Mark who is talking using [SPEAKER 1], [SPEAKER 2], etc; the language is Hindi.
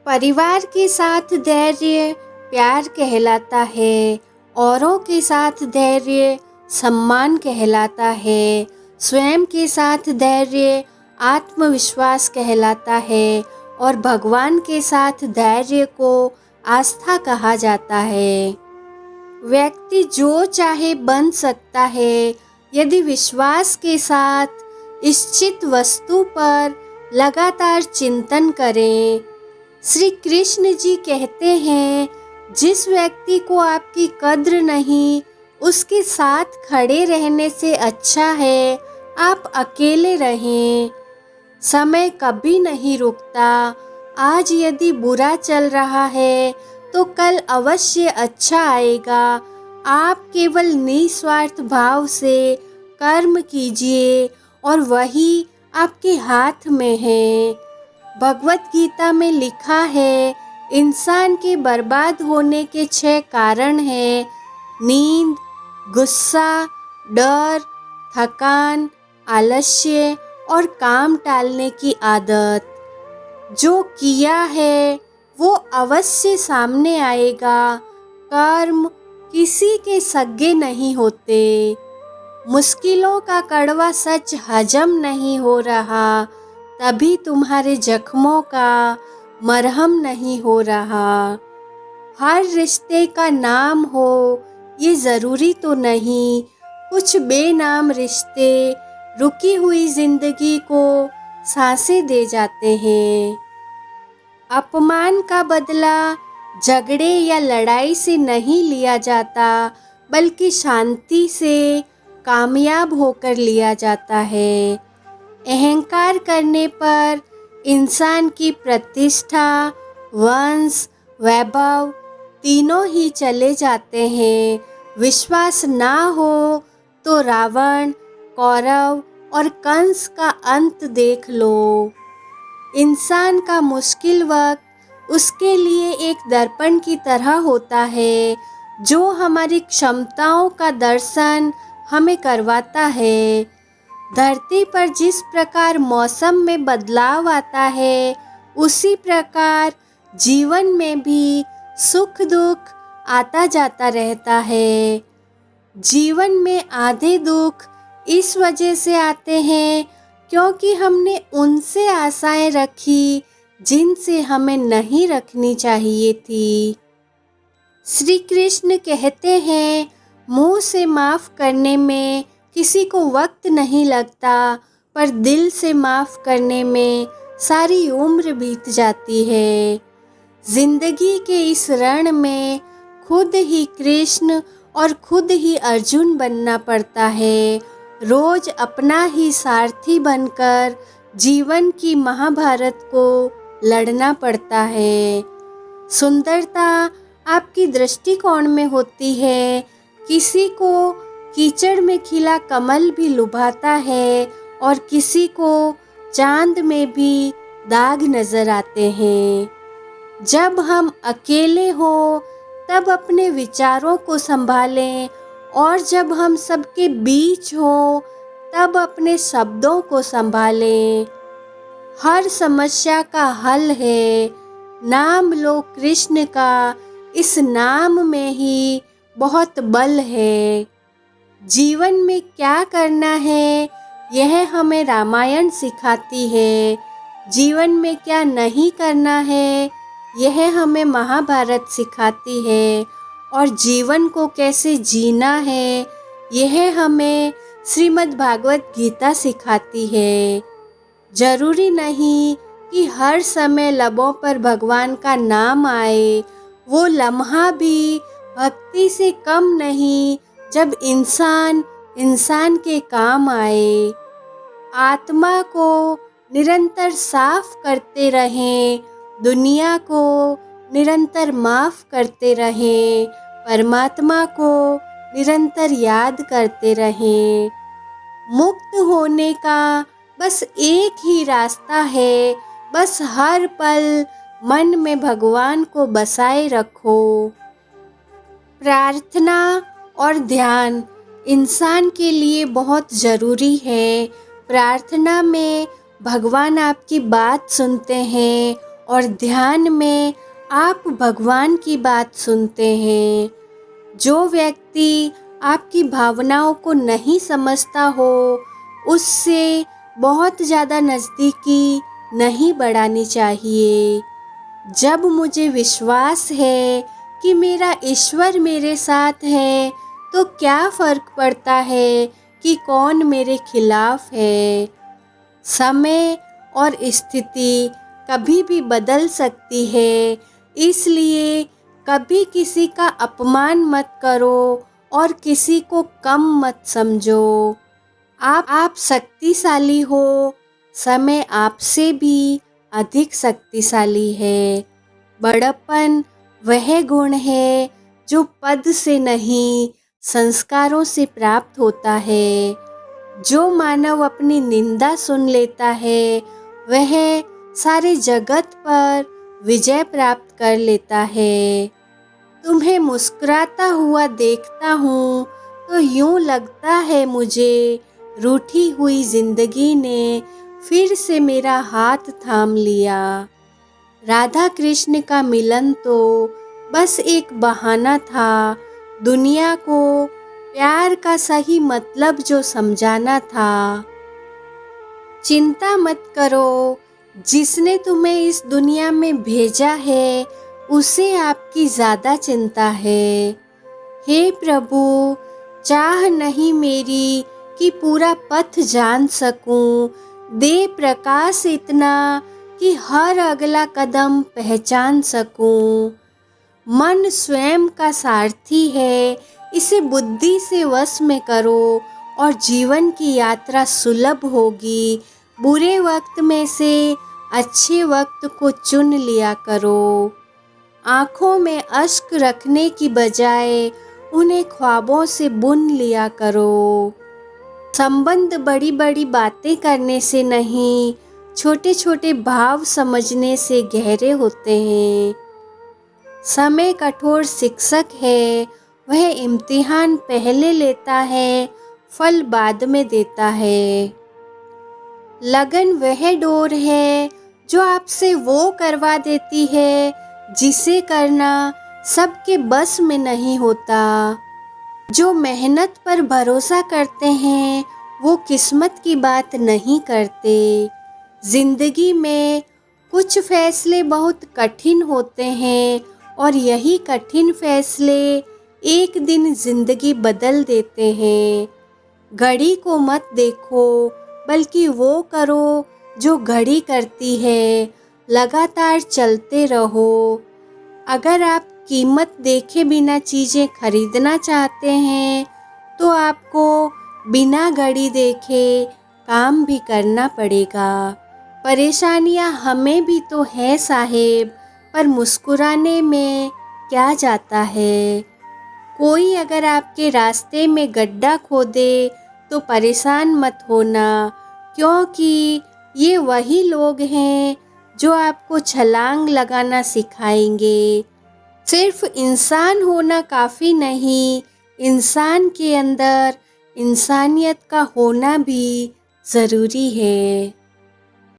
[SPEAKER 1] परिवार के साथ धैर्य प्यार कहलाता है, औरों के साथ धैर्य सम्मान कहलाता है, स्वयं के साथ धैर्य आत्मविश्वास कहलाता है और भगवान के साथ धैर्य को आस्था कहा जाता है। व्यक्ति जो चाहे बन सकता है यदि विश्वास के साथ इच्छित वस्तु पर लगातार चिंतन करें। श्री कृष्ण जी कहते हैं, जिस व्यक्ति को आपकी कद्र नहीं, उसके साथ खड़े रहने से अच्छा है आप अकेले रहें। समय कभी नहीं रुकता। आज यदि बुरा चल रहा है तो कल अवश्य अच्छा आएगा। आप केवल निस्वार्थ भाव से कर्म कीजिए और वही आपके हाथ में है। भगवत गीता में लिखा है, इंसान के बर्बाद होने के 6 कारण हैं: नींद, गुस्सा, डर, थकान, आलस्य और काम टालने की आदत। जो किया है वो अवश्य सामने आएगा। कर्म किसी के सगे नहीं होते। मुश्किलों का कड़वा सच हजम नहीं हो रहा, तभी तुम्हारे जख्मों का मरहम नहीं हो रहा। हर रिश्ते का नाम हो ये ज़रूरी तो नहीं। कुछ बेनाम रिश्ते रुकी हुई जिंदगी को सांसें दे जाते हैं। अपमान का बदला झगड़े या लड़ाई से नहीं लिया जाता, बल्कि शांति से कामयाब होकर लिया जाता है। अहंकार करने पर इंसान की प्रतिष्ठा, वंश, वैभव तीनों ही चले जाते हैं। विश्वास ना हो तो रावण, कौरव और कंस का अंत देख लो। इंसान का मुश्किल वक्त उसके लिए एक दर्पण की तरह होता है, जो हमारी क्षमताओं का दर्शन हमें करवाता है। धरती पर जिस प्रकार मौसम में बदलाव आता है, उसी प्रकार जीवन में भी सुख दुख आता जाता रहता है। जीवन में आधे दुख इस वजह से आते हैं क्योंकि हमने उनसे आशाएं रखी जिनसे हमें नहीं रखनी चाहिए थी। श्री कृष्ण कहते हैं, मुंह से माफ़ करने में किसी को वक्त नहीं लगता, पर दिल से माफ़ करने में सारी उम्र बीत जाती है। जिंदगी के इस रण में खुद ही कृष्ण और खुद ही अर्जुन बनना पड़ता है। रोज अपना ही सारथी बनकर जीवन की महाभारत को लड़ना पड़ता है। सुंदरता आपकी दृष्टिकोण में होती है। किसी को कीचड़ में खिला कमल भी लुभाता है और किसी को चांद में भी दाग नजर आते हैं। जब हम अकेले हो तब अपने विचारों को संभालें, और जब हम सबके बीच हो तब अपने शब्दों को संभालें। हर समस्या का हल है। नाम लो कृष्ण का, इस नाम में ही बहुत बल है। जीवन में क्या करना है यह हमें रामायण सिखाती है। जीवन में क्या नहीं करना है यह हमें महाभारत सिखाती है। और जीवन को कैसे जीना है यह हमें श्रीमद् भागवत गीता सिखाती है। जरूरी नहीं कि हर समय लबों पर भगवान का नाम आए। वो लम्हा भी भक्ति से कम नहीं जब इंसान इंसान के काम आए। आत्मा को निरंतर साफ करते रहें, दुनिया को निरंतर माफ करते रहें, परमात्मा को निरंतर याद करते रहें। मुक्त होने का बस एक ही रास्ता है, बस हर पल मन में भगवान को बसाए रखो। प्रार्थना और ध्यान इंसान के लिए बहुत ज़रूरी है। प्रार्थना में भगवान आपकी बात सुनते हैं और ध्यान में आप भगवान की बात सुनते हैं। जो व्यक्ति आपकी भावनाओं को नहीं समझता हो, उससे बहुत ज़्यादा नज़दीकी नहीं बढ़ानी चाहिए। जब मुझे विश्वास है कि मेरा ईश्वर मेरे साथ है, तो क्या फ़र्क पड़ता है कि कौन मेरे खिलाफ है। समय और स्थिति कभी भी बदल सकती है, इसलिए कभी किसी का अपमान मत करो और किसी को कम मत समझो। आप शक्तिशाली हो, समय आपसे भी अधिक शक्तिशाली है। बड़प्पन वह गुण है जो पद से नहीं, संस्कारों से प्राप्त होता है। जो मानव अपनी निंदा सुन लेता है, वह सारे जगत पर विजय प्राप्त कर लेता है। तुम्हें मुस्कुराता हुआ देखता हूँ तो यूं लगता है मुझे रूठी हुई जिंदगी ने फिर से मेरा हाथ थाम लिया। राधा कृष्ण का मिलन तो बस एक बहाना था, दुनिया को प्यार का सही मतलब जो समझाना था। चिंता मत करो, जिसने तुम्हें इस दुनिया में भेजा है उसे आपकी ज़्यादा चिंता है। हे प्रभु, चाह नहीं मेरी कि पूरा पथ जान सकूं, दे प्रकाश इतना कि हर अगला कदम पहचान सकूं। मन स्वयं का सारथी है, इसे बुद्धि से वश में करो और जीवन की यात्रा सुलभ होगी। बुरे वक्त में से अच्छे वक्त को चुन लिया करो। आँखों में अश्क रखने की बजाय उन्हें ख्वाबों से बुन लिया करो। संबंध बड़ी बड़ी बातें करने से नहीं, छोटे छोटे भाव समझने से गहरे होते हैं। समय कठोर शिक्षक है, वह इम्तिहान पहले लेता है, फल बाद में देता है। लगन वह डोर है जो आपसे वो करवा देती है जिसे करना सबके बस में नहीं होता। जो मेहनत पर भरोसा करते हैं वो किस्मत की बात नहीं करते। जिंदगी में कुछ फैसले बहुत कठिन होते हैं और यही कठिन फैसले एक दिन जिंदगी बदल देते हैं। घड़ी को मत देखो, बल्कि वो करो जो घड़ी करती है। लगातार चलते रहो। अगर आप कीमत देखे बिना चीज़ें खरीदना चाहते हैं, तो आपको बिना घड़ी देखे काम भी करना पड़ेगा। परेशानियां हमें भी तो है साहेब, पर मुस्कुराने में क्या जाता है। कोई अगर आपके रास्ते में गड्ढा खोदे तो परेशान मत होना, क्योंकि ये वही लोग हैं जो आपको छलांग लगाना सिखाएंगे। सिर्फ इंसान होना काफ़ी नहीं, इंसान के अंदर इंसानियत का होना भी ज़रूरी है।